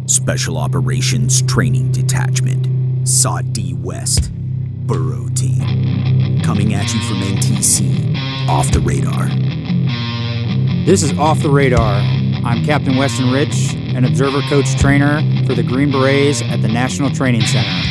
Special Operations Training Detachment, SOT-D West, Burro Team. Coming at you from NTC, Off the Radar. This is Off the Radar. I'm Captain Weston Rich, an observer coach trainer for the Green Berets at the National Training Center.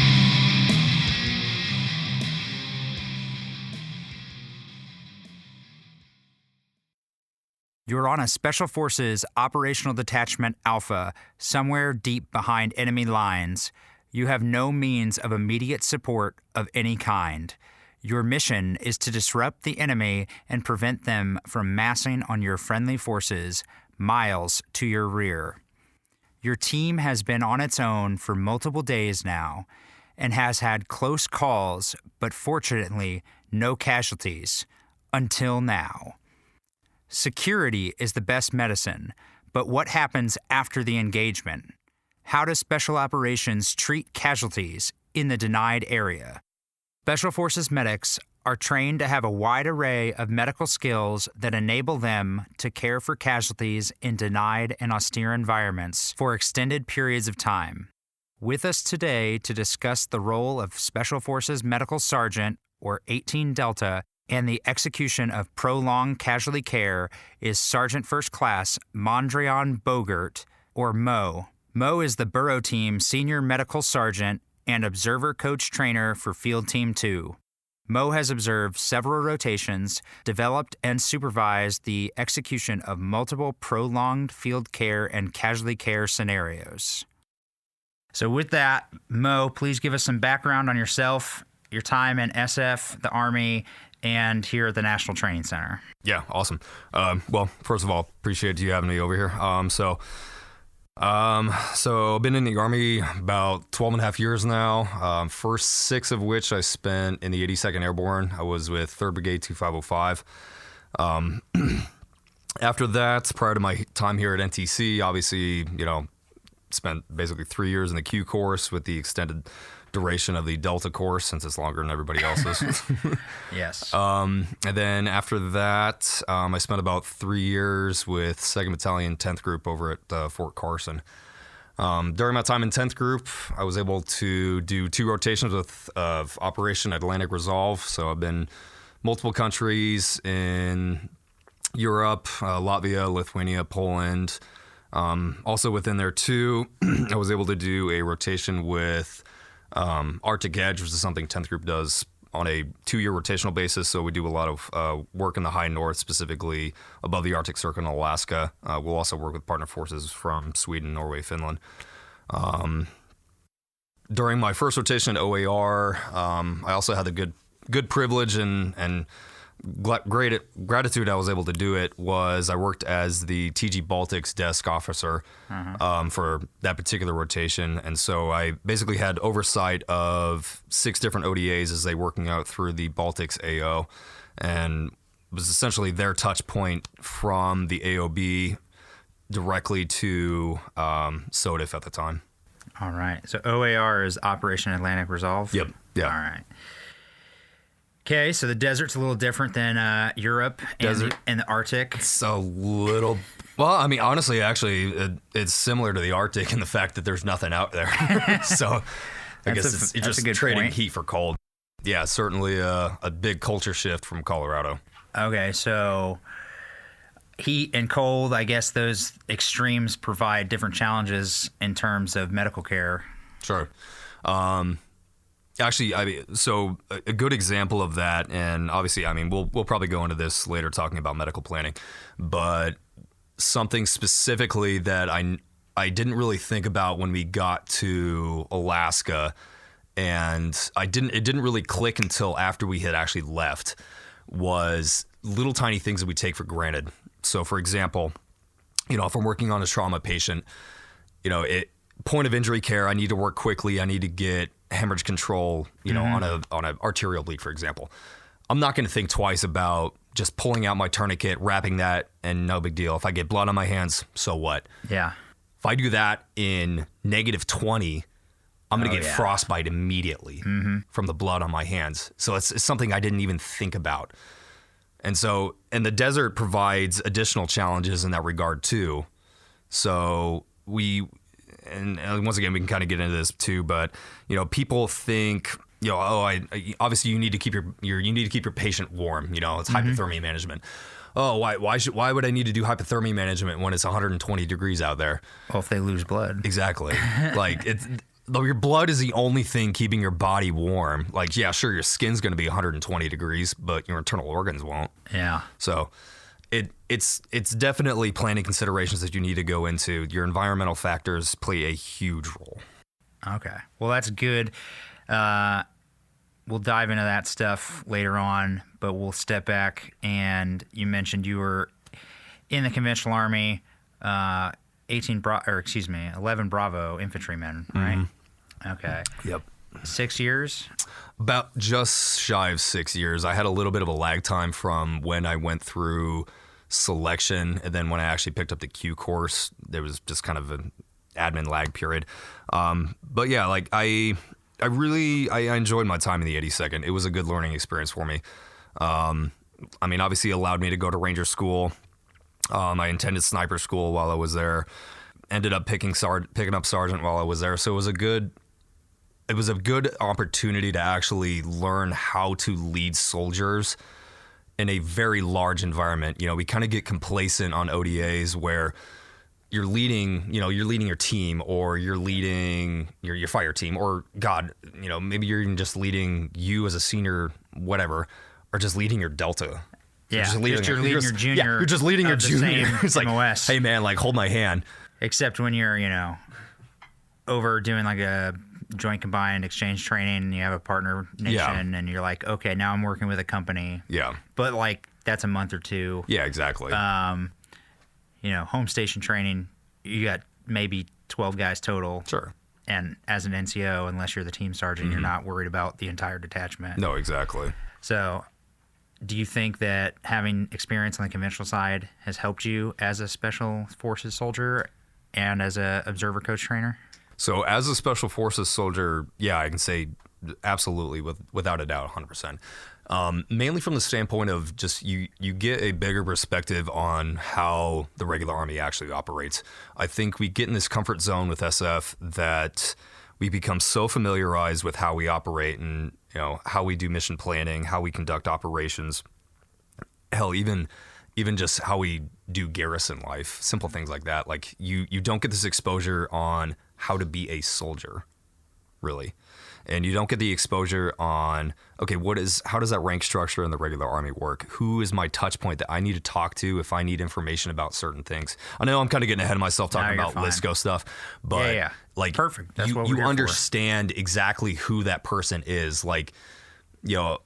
You're on a Special Forces Operational Detachment Alpha, somewhere deep behind enemy lines. You have no means of immediate support of any kind. Your mission is to disrupt the enemy and prevent them from massing on your friendly forces miles to your rear. Your team has been on its own for multiple days now and has had close calls, but fortunately, no casualties until now. Security is the best medicine, but what happens after the engagement? How does Special Operations treat casualties in the denied area? Special Forces medics are trained to have a wide array of medical skills that enable them to care for casualties in denied and austere environments for extended periods of time. With us today to discuss the role of Special Forces Medical Sergeant, or 18 Delta, and the execution of prolonged casualty care is Sergeant First Class Mondrian Bogert, or Mo. Mo is the Burro Team Senior Medical Sergeant and Observer Coach Trainer for Field Team 2. Mo has observed several rotations, developed and supervised the execution of multiple prolonged field care and casualty care scenarios. So with that, Mo, please give us some background on yourself, your time in SF, the Army, and here at the National Training Center. Yeah, awesome. Well, first of all, appreciate you having me over here. So I've been in the Army about 12 and a half years now. First 6 of which I spent in the 82nd Airborne. I was with 3rd Brigade 2505. After that, prior to my time here at NTC, obviously, spent basically 3 years in the Q course with the extended duration of the Delta course, since it's longer than everybody else's. Yes. And then after that, I spent about 3 years with 2nd Battalion 10th Group over at Fort Carson. During my time in 10th Group, I was able to do 2 rotations of Operation Atlantic Resolve. So I've been multiple countries in Europe, Latvia, Lithuania, Poland. Also within there too, I was able to do a rotation with Arctic Edge, which is something 10th Group does on a 2-year rotational basis. So we do a lot of work in the high north, specifically above the Arctic Circle in Alaska. We'll also work with partner forces from Sweden, Norway, Finland. During my first rotation at OAR, I also had the good privilege and great gratitude I was able to do it was I worked as the TG Baltics desk officer for that particular rotation. And so I basically had oversight of 6 different ODAs as they working out through the Baltics AO, and was essentially their touch point from the AOB directly to SOTIF at the time. All right. So OAR is Operation Atlantic Resolve? Yep. Yeah. All right. Okay, so the desert's a little different than Europe and the Arctic. It's a little... Well, I mean, honestly, actually, it's similar to the Arctic in the fact that there's nothing out there. So I guess it's just trading heat for cold. Yeah, certainly a big culture shift from Colorado. Okay, so heat and cold, I guess those extremes provide different challenges in terms of medical care. Sure. Actually, so a good example of that, and obviously, we'll probably go into this later talking about medical planning, but something specifically that I didn't really think about when we got to Alaska, and it didn't really click until after we had actually left, was little tiny things that we take for granted. So, for example, if I'm working on a trauma patient, point of injury care, I need to work quickly. I need to get hemorrhage control, on an arterial bleed, for example. I'm not going to think twice about just pulling out my tourniquet, wrapping that, and no big deal. If I get blood on my hands, so what? Yeah. If I do that in -20, I'm going to get frostbite immediately from the blood on my hands. So it's something I didn't even think about. And the desert provides additional challenges in that regard too. So and once again, we can kind of get into this too, but people think, obviously you need to keep your patient warm. It's hypothermia management. Oh, why would I need to do hypothermia management when it's 120 degrees out there? Well, if they lose blood. Exactly. Like your blood is the only thing keeping your body warm. Like, yeah, sure, your skin's going to be 120 degrees, but your internal organs won't. Yeah. So it's definitely planning considerations that you need to go into. Your environmental factors play a huge role. Okay. Well, that's good. We'll dive into that stuff later on, but we'll step back. And you mentioned you were in the conventional army, 11 Bravo infantrymen, right? Mm-hmm. Okay. Yep. 6 years? About just shy of 6 years. I had a little bit of a lag time from when I went through selection, and then when I actually picked up the Q course, there was just kind of an admin lag period. But yeah, like I enjoyed my time in the 82nd. It was a good learning experience for me. Obviously it allowed me to go to Ranger school. I attended sniper school while I was there. Ended up picking up sergeant while I was there. So it was a good opportunity to actually learn how to lead soldiers in a very large environment. We kind of get complacent on ODAs where you're leading your team, or you're leading your fire team, or maybe you're even just leading you as a senior, whatever, or just leading your Delta. Yeah, you're leading your junior. Yeah, you're just leading your junior. It's like, MOS. Hey man, like hold my hand. Except when you're, over doing like a joint combined exchange training, and you have a partner nation, and you're like, okay, now I'm working with a company. Yeah. But like that's a month or two. Yeah, exactly. Home station training, you got maybe 12 guys total. Sure. And as an NCO, unless you're the team sergeant, you're not worried about the entire detachment. No, exactly. So do you think that having experience on the conventional side has helped you as a special forces soldier and as a observer coach trainer? So as a special forces soldier, yeah, I can say absolutely without a doubt, 100%. Mainly from the standpoint of just you get a bigger perspective on how the regular Army actually operates. I think we get in this comfort zone with SF that we become so familiarized with how we operate and how we do mission planning, how we conduct operations. Hell, even just how we do garrison life, simple things like that. Like you don't get this exposure on how to be a soldier, really. And you don't get the exposure on, okay, how does that rank structure in the regular Army work? Who is my touch point that I need to talk to if I need information about certain things? I know I'm kind of getting ahead of myself talking about LSCO stuff, but like perfect. That's what you we're understand exactly who that person is. Like,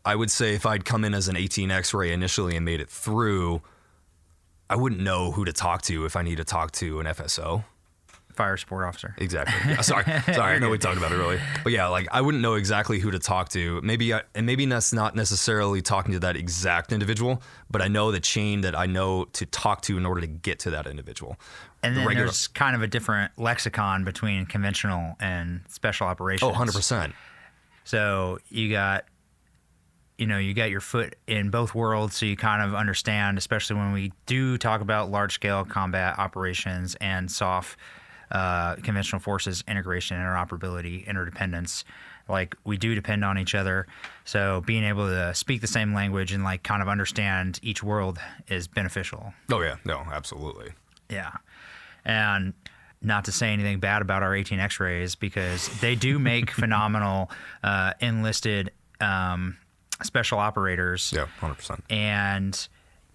I would say if I'd come in as an 18 X-ray initially and made it through, I wouldn't know who to talk to if I need to talk to an FSO. Fire support officer. Exactly. Yeah, sorry. I know we talked about it earlier, but yeah, like I wouldn't know exactly who to talk to. Maybe that's not necessarily talking to that exact individual, but I know the chain that I know to talk to in order to get to that individual. And then there's kind of a different lexicon between conventional and special operations. Oh, 100%. So you got your foot in both worlds, so you kind of understand, especially when we do talk about large-scale combat operations and soft conventional forces integration, interoperability, interdependence. Like we do depend on each other, so being able to speak the same language and like kind of understand each world is beneficial. Oh yeah, no, absolutely. Yeah, and not to say anything bad about our 18 X-rays because they do make phenomenal enlisted special operators. Yeah, 100%. And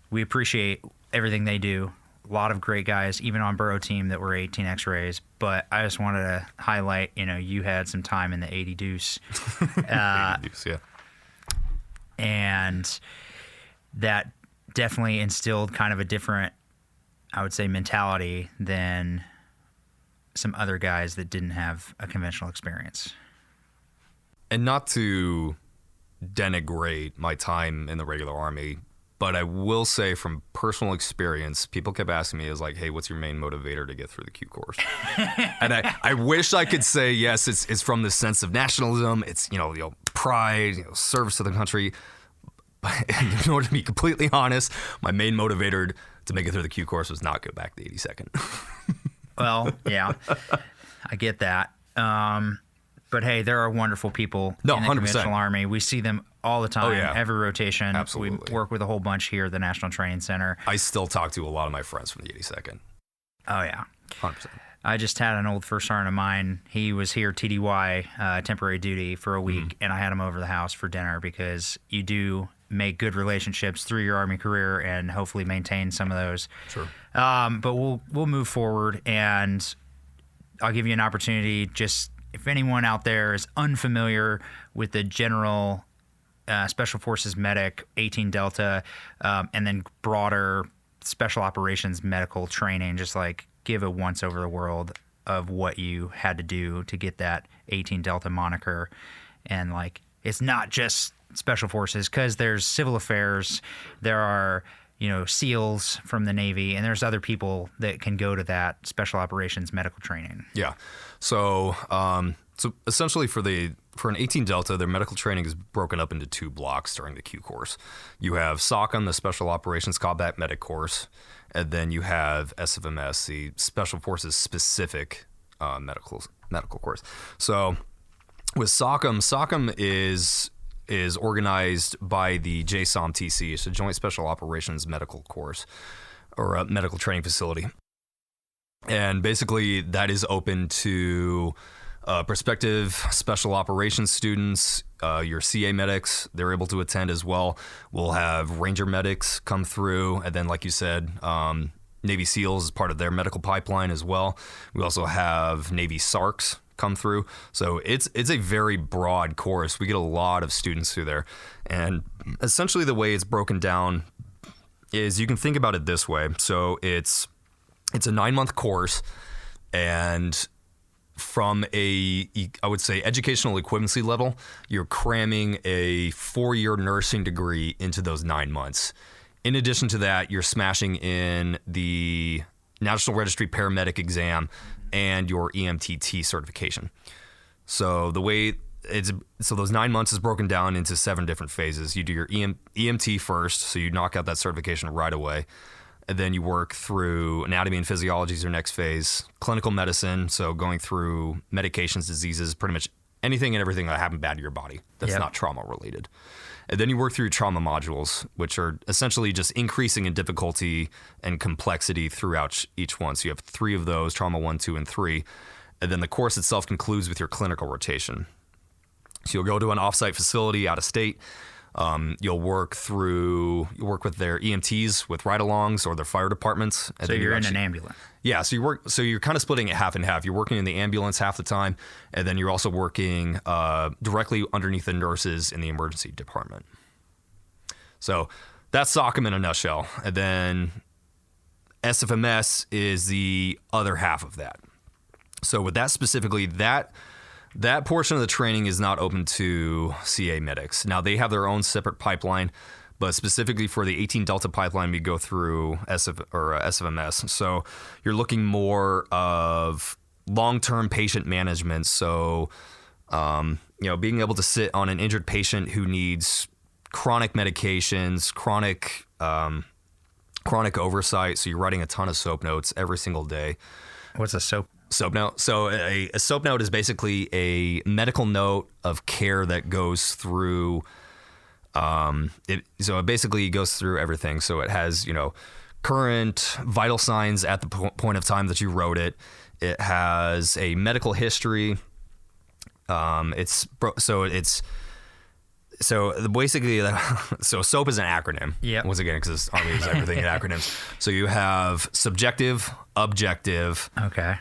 we appreciate everything they do. A lot of great guys, even on Burro Team, that were 18 X-rays. But I just wanted to highlight, you had some time in the 80 Deuce. 80 Deuce, yeah. And that definitely instilled kind of a different, I would say, mentality than some other guys that didn't have a conventional experience. And not to denigrate my time in the regular Army, but I will say from personal experience, people kept asking me, hey, what's your main motivator to get through the Q course? And I wish I could say, yes, it's from the sense of nationalism. It's, pride, service to the country. But in order to be completely honest, my main motivator to make it through the Q course was not go back to the 82nd. Well, yeah. I get that. But hey, there are wonderful people in the 100%. conventional Army. We see them all the time, every rotation. Absolutely. We work with a whole bunch here at the National Training Center. I still talk to a lot of my friends from the 82nd. Oh, yeah. 100%. I just had an old first sergeant of mine. He was here TDY, temporary duty, for a week, and I had him over the house for dinner because you do make good relationships through your Army career and hopefully maintain some of those. Sure. But we'll move forward, and I'll give you an opportunity. Just if anyone out there is unfamiliar with the general Special Forces medic, 18 Delta, and then broader special operations medical training, just like give a once over the world of what you had to do to get that 18 Delta moniker. And like, it's not just Special Forces, because there's civil affairs, there are, SEALs from the Navy, and there's other people that can go to that special operations medical training. Yeah. So essentially for an 18 Delta, their medical training is broken up into 2 blocks during the Q course. You have SOCM, the Special Operations Combat Medic course, and then you have SFMS, the Special Forces specific medical course. So with SOCM is organized by the JSOM-TC. It's a Joint Special Operations Medical Course, or a medical training facility. And basically that is open to prospective special operations students, your CA medics, they're able to attend as well. We'll have Ranger medics come through, and then like you said, Navy SEALs is part of their medical pipeline as well. We also have Navy SARCs come through. So it's a very broad course. We get a lot of students through there. And essentially the way it's broken down is you can think about it this way. So it's a 9-month course, and from I would say educational equivalency level, you're cramming a 4-year nursing degree into those 9 months. In addition to that, you're smashing in the National Registry Paramedic exam and your EMTT certification. So those 9 months is broken down into 7 different phases. You do your EMT first, so you knock out that certification right away. And then you work through anatomy and physiology is your next phase. Clinical medicine, so going through medications, diseases, pretty much anything and everything that happened bad to your body that's not trauma related. And then you work through trauma modules, which are essentially just increasing in difficulty and complexity throughout each one. So you have 3 of those, trauma 1, 2, and 3. And then the course itself concludes with your clinical rotation. So you'll go to an offsite facility out of state. You'll work with their EMTs with ride-alongs or their fire departments. And so you're in an ambulance. Yeah, so you're kind of splitting it half and half. You're working in the ambulance half the time, and then you're also working directly underneath the nurses in the emergency department. So that's SOCM in a nutshell. And then SFMS is the other half of that. So with that specifically, that portion of the training is not open to CA medics. Now, they have their own separate pipeline, but specifically for the 18 Delta pipeline, we go through SFMS. So you're looking more of long-term patient management. So, being able to sit on an injured patient who needs chronic medications, chronic oversight. So you're writing a ton of SOAP notes every single day. What's a SOAP? SOAP note. So a SOAP note is basically a medical note of care that goes through. So it basically goes through everything. So it has current vital signs at the point of time that you wrote it. It has a medical history. So basically, so SOAP is an acronym. Yeah. Once again, because Army is everything in acronyms. So you have subjective, objective. Okay.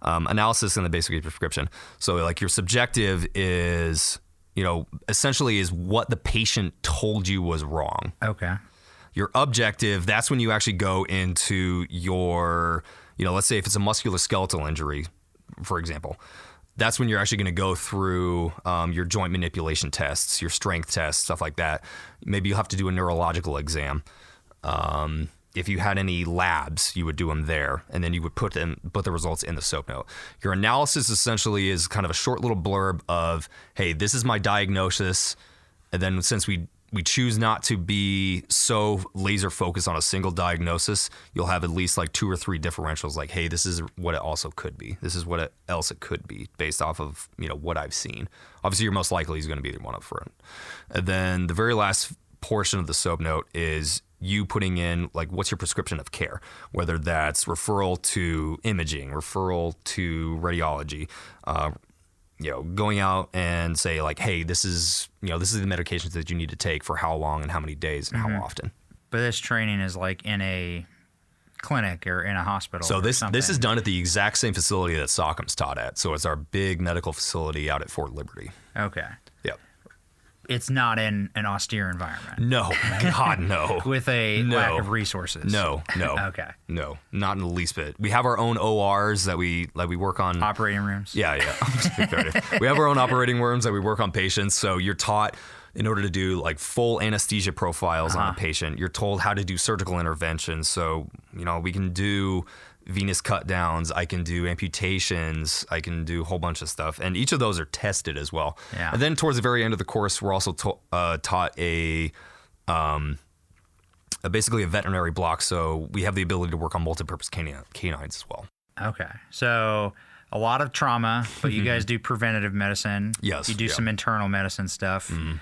Analysis, and the basic prescription. So like your subjective is, essentially is what the patient told you was wrong. Okay. Your objective, that's when you actually go into your, let's say if it's a musculoskeletal injury, for example, that's when you're actually going to go through your joint manipulation tests, your strength tests, stuff like that. Maybe you'll have to do a neurological exam. If you had any labs, you would do them there, and then you would put the results in the SOAP note. Your analysis essentially is kind of a short little blurb of, hey, this is my diagnosis, and then since we we choose not to be so laser focused on a single diagnosis. You'll have at least like 2 or 3 differentials. Like, hey, this is what it also could be. This is what else it could be based off of, you know, what I've seen. Obviously, you're most likely is going to be the one up front. And then the very last portion of the SOAP note is you putting in, like, what's your prescription of care, whether that's referral to imaging, referral to radiology, you know, going out and say, like, hey, this is the medications that you need to take for how long and how many days and how often. But this training is like in a clinic or in a hospital. So this is done at the exact same facility that SOCM's taught at. So it's our big medical facility out at Fort Liberty. Okay. Yep. It's not in an austere environment. No, God, no. With a lack of resources. No. Okay. No, not in the least bit. We have our own ORs that we work on. Operating rooms. Yeah. We have our own operating rooms that we work on patients. So you're taught, in order to do like full anesthesia profiles on a patient, you're told how to do surgical interventions. So, you know, we can do venous cut downs, I can do amputations, I can do a whole bunch of stuff. And each of those are tested as well. Yeah. And then towards the very end of the course, we're also taught basically a veterinary block. So we have the ability to work on multi-purpose canines as well. Okay. So a lot of trauma, but you guys do preventative medicine. Yes. You do some internal medicine stuff. You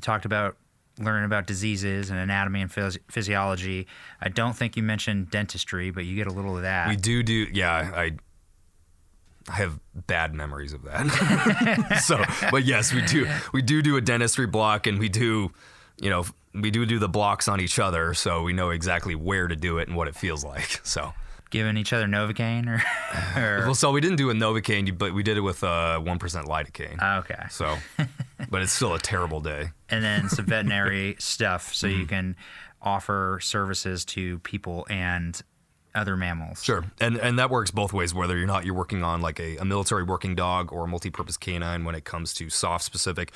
talked about learning about diseases and anatomy and physiology. I don't think you mentioned dentistry, but you get a little of that. We do. Yeah, I have bad memories of that. So, but yes, we do. We do a dentistry block, and we do the blocks on each other, so we know exactly where to do it and what it feels like. So, giving each other Novocaine or well, so we didn't do a Novocaine, but we did it with 1% lidocaine. Okay. So, but it's still a terrible day. And then some veterinary stuff, so you can offer services to people and other mammals. Sure, and that works both ways. Whether you're working on like a military working dog or a multi-purpose canine when it comes to soft specific,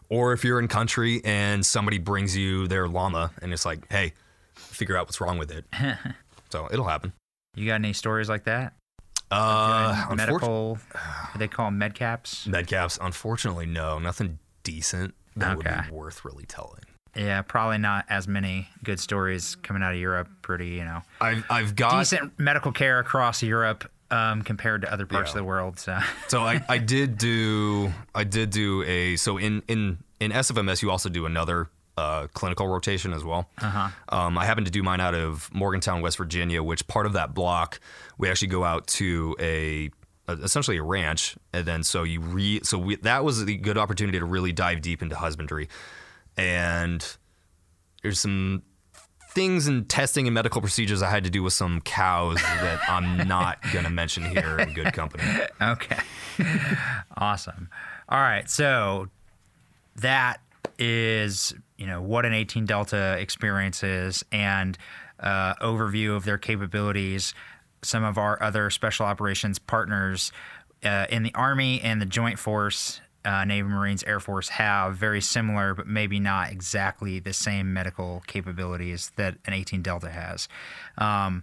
or if you're in country and somebody brings you their llama and it's like, hey, figure out what's wrong with it. So it'll happen. You got any stories like that? Medical, they call them medcaps? Medcaps, unfortunately, no. Nothing decent that would be worth really telling. Yeah, probably not as many good stories coming out of Europe. Pretty, I've got decent medical care across Europe compared to other parts of the world. So I did do so in SFMS you also do another clinical rotation as well. I happened to do mine out of Morgantown, West Virginia, which part of that block we actually go out to essentially a ranch, and then that was a good opportunity to really dive deep into husbandry. And there's some things in testing and medical procedures I had to do with some cows that I'm not going to mention here in good company. Okay. Awesome. All right. So that is, what an 18 Delta experience is, and overview of their capabilities. Some of our other special operations partners in the Army and the Joint Force, Navy, Marines, Air Force have very similar, but maybe not exactly the same medical capabilities that an 18 Delta has. Can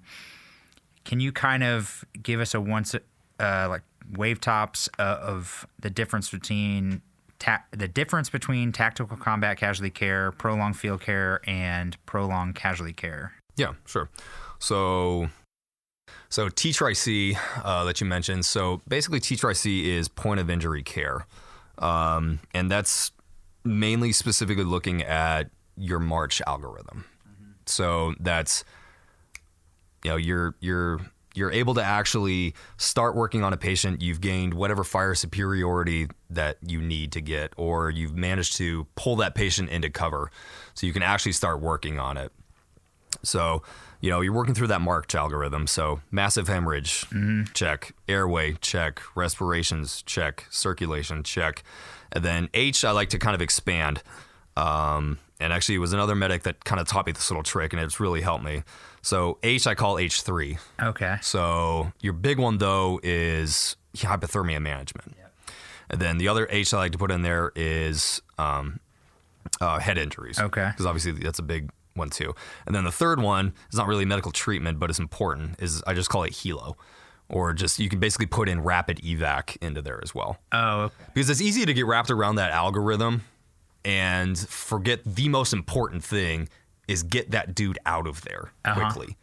you kind of give us a wave tops of the difference between tactical combat casualty care, prolonged field care, and prolonged casualty care? Yeah, sure. So T-TRIC that you mentioned. So basically T-TRIC is point of injury care. And that's mainly specifically looking at your March algorithm. So that's, you're able to actually start working on a patient. You've gained whatever fire superiority that you need to get, or you've managed to pull that patient into cover so you can actually start working on it. So, you're working through that March algorithm. So massive hemorrhage, check. Airway, check. Respirations, check. Circulation, check. And then H, I like to kind of expand. And actually, it was another medic that kind of taught me this little trick, and it's really helped me. So H, I call H3. Okay. So your big one, though, is hypothermia management. Yep. And then the other H I like to put in there is head injuries. Okay. Because obviously that's a big one too. And then the third one is not really medical treatment, but it's important, is I just call it helo. Or just, you can basically put in rapid evac into there as well. Oh, okay. Because it's easy to get wrapped around that algorithm and forget the most important thing is get that dude out of there quickly.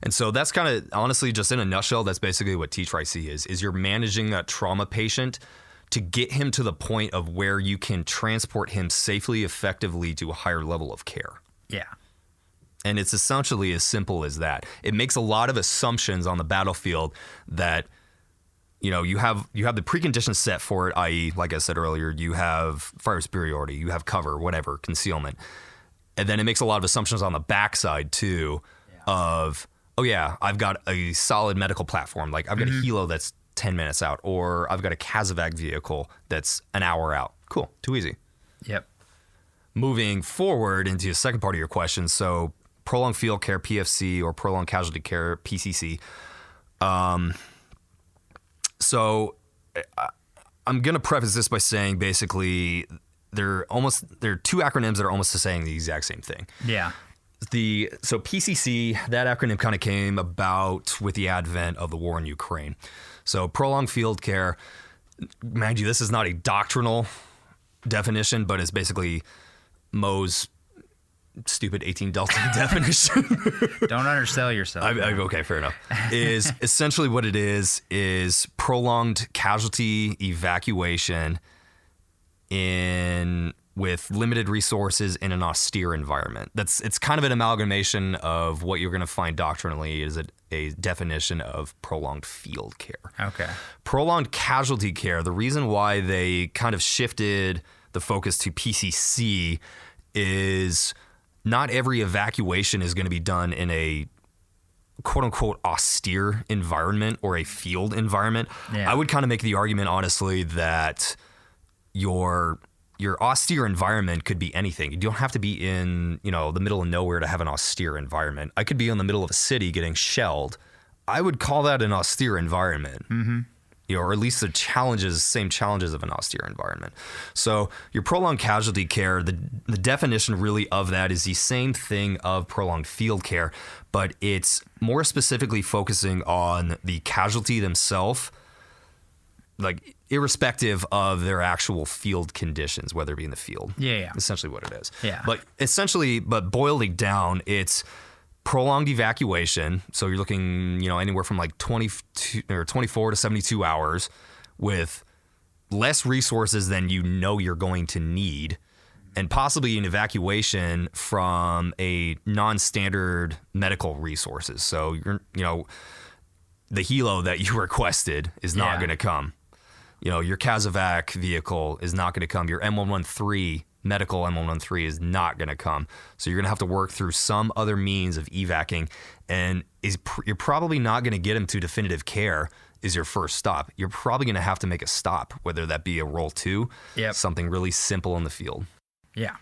And so that's kind of, honestly, just in a nutshell, that's basically what T-TRIC is you're managing that trauma patient to get him to the point of where you can transport him safely, effectively to a higher level of care. Yeah. And it's essentially as simple as that. It makes a lot of assumptions on the battlefield that, you know, you have the preconditions set for it, i.e., like I said earlier, you have fire superiority, you have cover, whatever, concealment. And then it makes a lot of assumptions on the backside, too, of, oh, yeah, I've got a solid medical platform. Like, I've got a helo that's 10 minutes out, or I've got a CASEVAC vehicle that's an hour out. Cool. Too easy. Yep. Moving forward into the second part of your question, so prolonged field care, PFC, or prolonged casualty care, PCC. So I'm going to preface this by saying basically they're two acronyms that are almost saying the exact same thing. Yeah. So PCC, that acronym kind of came about with the advent of the war in Ukraine. So prolonged field care, mind you, this is not a doctrinal definition, but it's basically Mo's stupid 18 Delta definition. Don't undersell yourself. Okay, fair enough. Is essentially what it is prolonged casualty evacuation with limited resources in an austere environment. It's kind of an amalgamation of what you're going to find doctrinally is a definition of prolonged field care. Okay. Prolonged casualty care, the reason why they kind of shifted the focus to PCC is not every evacuation is going to be done in a quote-unquote austere environment or a field environment. Yeah. I would kind of make the argument, honestly, that your austere environment could be anything. You don't have to be in, the middle of nowhere to have an austere environment. I could be in the middle of a city getting shelled. I would call that an austere environment. Mm-hmm. Or at least the same challenges of an austere environment. So your prolonged casualty care, the definition really of that is the same thing of prolonged field care, but it's more specifically focusing on the casualty themselves, like irrespective of their actual field conditions, whether it be in the field. Yeah. Essentially what it is. Yeah. But boiling down, it's prolonged evacuation, so you're looking, anywhere from like 24 to 72 hours with less resources than you're going to need, and possibly an evacuation from a non-standard medical resources. So the helo that you requested is not going to come. Your CASEVAC vehicle is not going to come. Your M113 medical M113 is not going to come. So you're going to have to work through some other means of evacing, and you're probably not going to get him to definitive care is your first stop. You're probably going to have to make a stop, whether that be a roll 2, something really simple in the field. Yeah.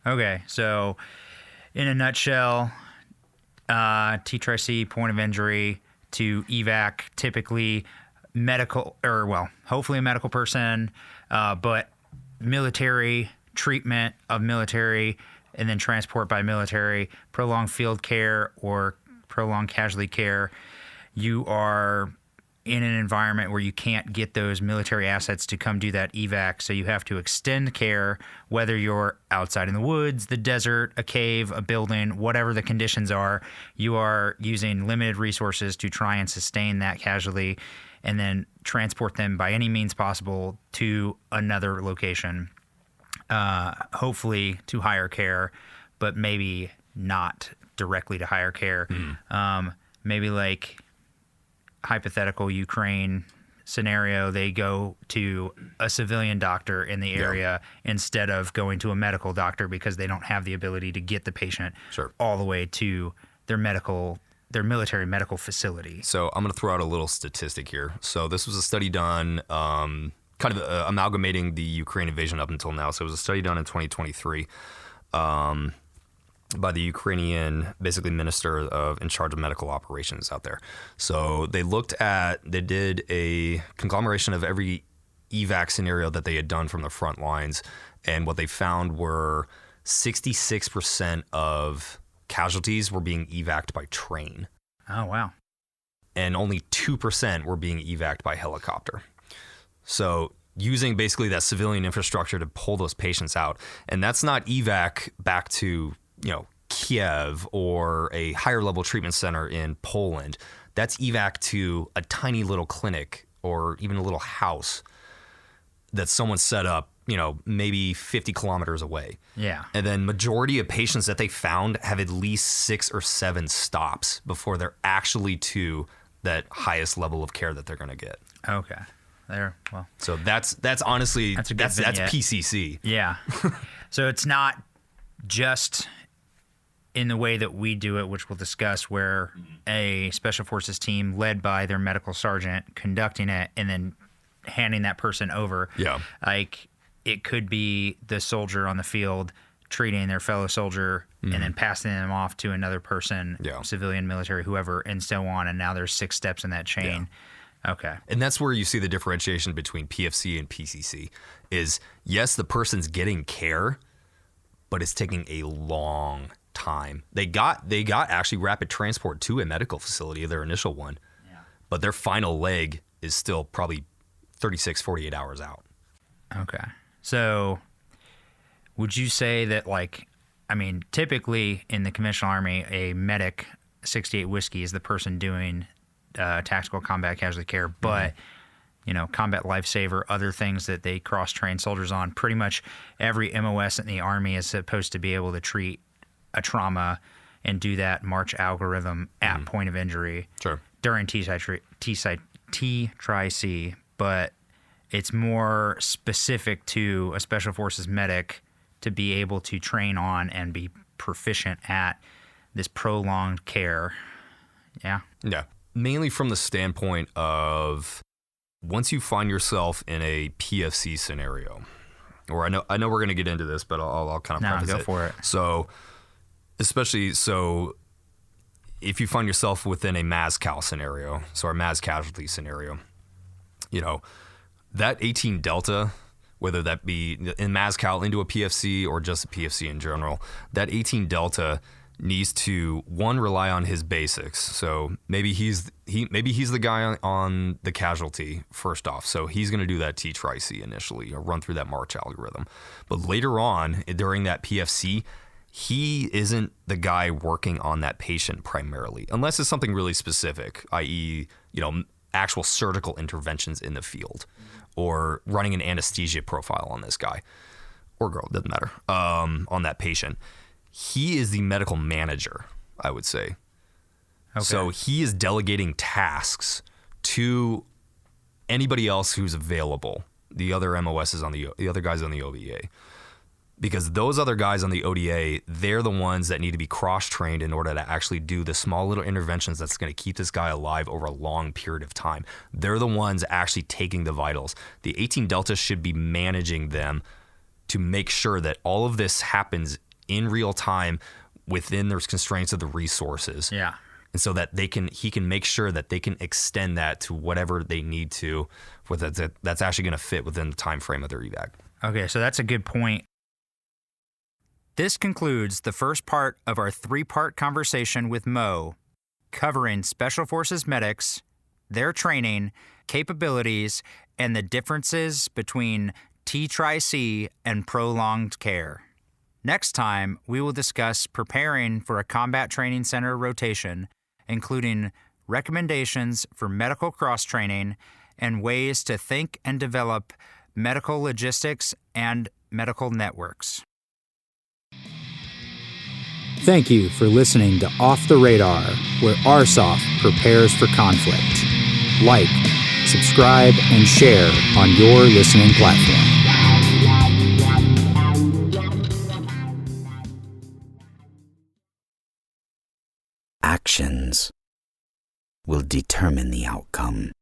Okay, so in a nutshell, T-TRIC, point of injury to evac, typically medical, hopefully a medical person, but military treatment of military, and then transport by military, prolonged field care or prolonged casualty care. You are in an environment where you can't get those military assets to come do that evac, so you have to extend care, whether you're outside in the woods, the desert, a cave, a building, whatever the conditions are. You are using limited resources to try and sustain that casualty and then transport them by any means possible to another location, hopefully to higher care, but maybe not directly to higher care. Maybe like hypothetical Ukraine scenario, they go to a civilian doctor in the area instead of going to a medical doctor because they don't have the ability to get the patient all the way to their military medical facility. So I'm going to throw out a little statistic here. So this was a study done kind of amalgamating the Ukraine invasion up until now. So it was a study done in 2023 by the Ukrainian, basically minister in charge of medical operations out there. So they did a conglomeration of every evac scenario that they had done from the front lines. And what they found were 66% of casualties were being evac'd by train. Oh, wow. And only 2% were being evac'd by helicopter. So using basically that civilian infrastructure to pull those patients out. And that's not evac back to, Kiev or a higher level treatment center in Poland. That's evac to a tiny little clinic or even a little house that someone set up, maybe 50 kilometers away. Yeah. And then majority of patients that they found have at least 6 or 7 stops before they're actually to that highest level of care that they're going to get. Okay. Well. So that's honestly, that's PCC. Yeah. So it's not just in the way that we do it, which we'll discuss, where a special forces team led by their medical sergeant conducting it and then handing that person over. Yeah. Like, it could be the soldier on the field treating their fellow soldier and then passing them off to another person, civilian, military, whoever, and so on. And now there's 6 steps in that chain. Yeah. Okay. And that's where you see the differentiation between PFC and PCC is, yes, the person's getting care, but it's taking a long time. They got actually rapid transport to a medical facility, their initial one, but their final leg is still probably 36, 48 hours out. Okay. So would you say that, typically in the conventional army, a medic, 68 Whiskey, is the person doing tactical combat casualty care, but combat lifesaver, other things that they cross-train soldiers on, pretty much every MOS in the Army is supposed to be able to treat a trauma and do that march algorithm at point of injury during T-Tri-C, but it's more specific to a Special Forces medic to be able to train on and be proficient at this prolonged care. Yeah? Yeah. Mainly from the standpoint of once you find yourself in a PFC scenario, or I know we're going to get into this, but I'll kind of preface go it. for it. So, if you find yourself within a MASCAL scenario, so our MAS casualty scenario, that 18 Delta, whether that be in MASCAL into a PFC or just a PFC in general, that 18 Delta needs to, one, rely on his basics. So maybe he's the guy on the casualty first off. So he's going to do that T-Tri-C initially, or run through that march algorithm. But later on, during that PFC, he isn't the guy working on that patient primarily, unless it's something really specific, i.e., actual surgical interventions in the field, or running an anesthesia profile on this guy or girl, doesn't matter, on that patient. He is the medical manager, I would say. Okay. So he is delegating tasks to anybody else who's available, the other MOSs the other guys on the ODA. Because those other guys on the ODA, they're the ones that need to be cross-trained in order to actually do the small little interventions that's going to keep this guy alive over a long period of time. They're the ones actually taking the vitals. The 18 Delta should be managing them to make sure that all of this happens in real time within the constraints of the resources. Yeah. And so that he can make sure that they can extend that to whatever they need to, that's actually going to fit within the time frame of their evac. Okay, so that's a good point. This concludes the first part of our 3-part conversation with Mo, covering Special Forces medics, their training, capabilities, and the differences between T-Tri-C and prolonged care. Next time, we will discuss preparing for a combat training center rotation, including recommendations for medical cross-training and ways to think and develop medical logistics and medical networks. Thank you for listening to Off the Radar, where RSOF prepares for conflict. Like, subscribe, and share on your listening platform. Actions will determine the outcome.